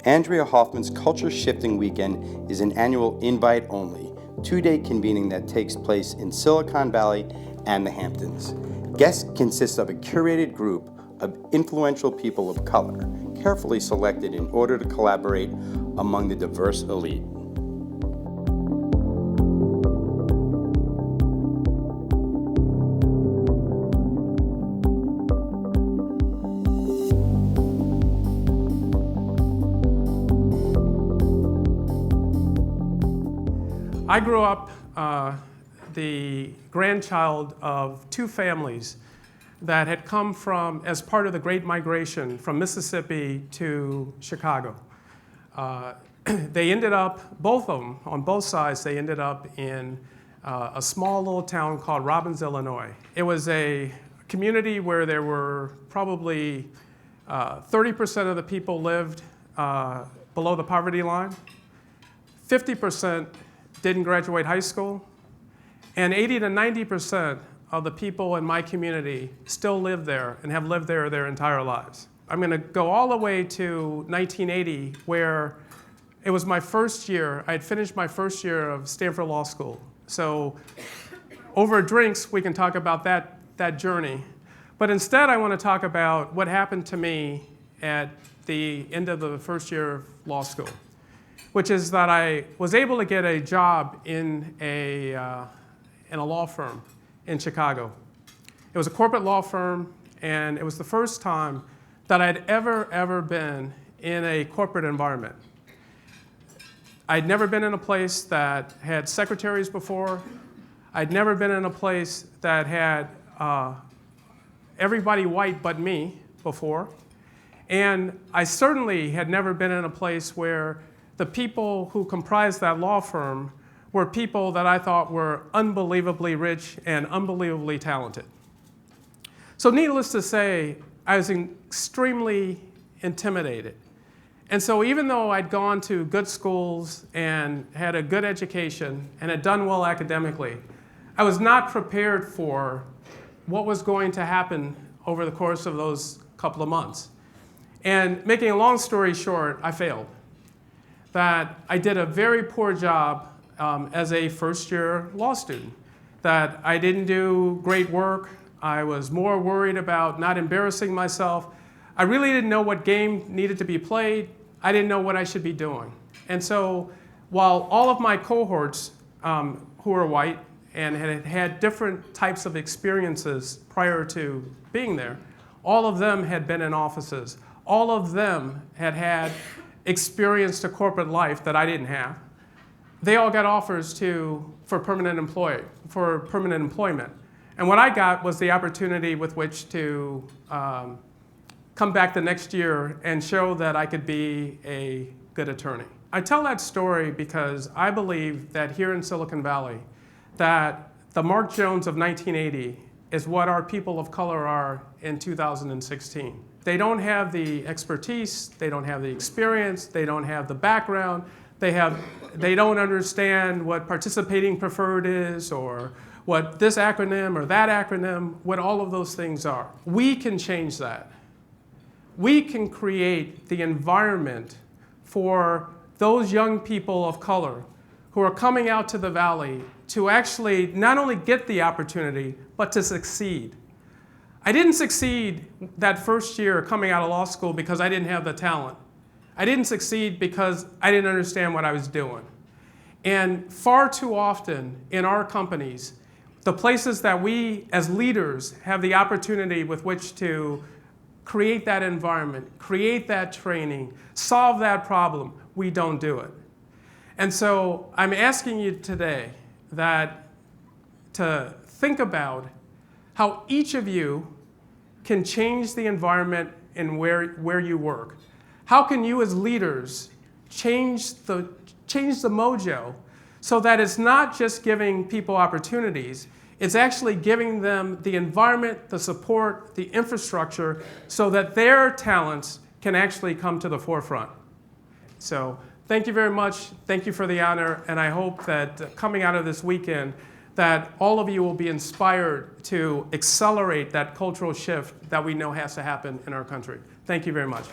Andrea Hoffman's Culture Shifting Weekend is an annual invite-only, 2-day convening that takes place in Silicon Valley and the Hamptons. Guests consist of a curated group of influential people of color, carefully selected in order to collaborate among the diverse elite. I grew up the grandchild of two families that had come from, as part of the Great Migration from Mississippi to Chicago. They ended up, both of them, on both sides, they ended up in a small little town called Robbins, Illinois. It was a community where there were probably 30% of the people lived below the poverty line, 50% didn't graduate high school, and 80 to 90% of the people in my community still live there and have lived there their entire lives. I'm going to go all the way to 1980, where it was my first year. I had finished my first year of Stanford Law School. So over drinks, we can talk about that journey. But instead, I want to talk about what happened to me at the end of the first year of law school, which is that I was able to get a job in a law firm in Chicago. It was a corporate law firm, and it was the first time that I'd ever been in a corporate environment. I'd never been in a place that had secretaries before. I'd never been in a place that had everybody white but me before. And I certainly had never been in a place where the people who comprised that law firm were people that I thought were unbelievably rich and unbelievably talented. So needless to say, I was extremely intimidated. And so even though I'd gone to good schools and had a good education and had done well academically, I was not prepared for what was going to happen over the course of those couple of months. And making a long story short, I failed. That I did a very poor job as a first-year law student, that I didn't do great work. I was more worried about not embarrassing myself. I really didn't know what game needed to be played. I didn't know what I should be doing. And so while all of my cohorts who were white and had different types of experiences prior to being there, all of them had been in offices. All of them had experienced a corporate life that I didn't have. They all got offers for permanent employment. And what I got was the opportunity with which to come back the next year and show that I could be a good attorney. I tell that story because I believe that here in Silicon Valley, that the Marc Jones of 1980 is what our people of color are in 2016. They don't have the expertise, they don't have the experience, they don't have the background, they don't understand what participating preferred is, or what this acronym or that acronym, what all of those things are. We can change that. We can create the environment for those young people of color who are coming out to the Valley to actually not only get the opportunity, but to succeed. I didn't succeed that first year coming out of law school because I didn't have the talent. I didn't succeed because I didn't understand what I was doing. And far too often in our companies, the places that we as leaders have the opportunity with which to create that environment, create that training, solve that problem, we don't do it. And so I'm asking you today to think about how each of you can change the environment in where you work. How can you as leaders change the mojo so that it's not just giving people opportunities, it's actually giving them the environment, the support, the infrastructure, so that their talents can actually come to the forefront. So thank you very much. Thank you for the honor. And I hope that coming out of this weekend, that all of you will be inspired to accelerate that cultural shift that we know has to happen in our country. Thank you very much.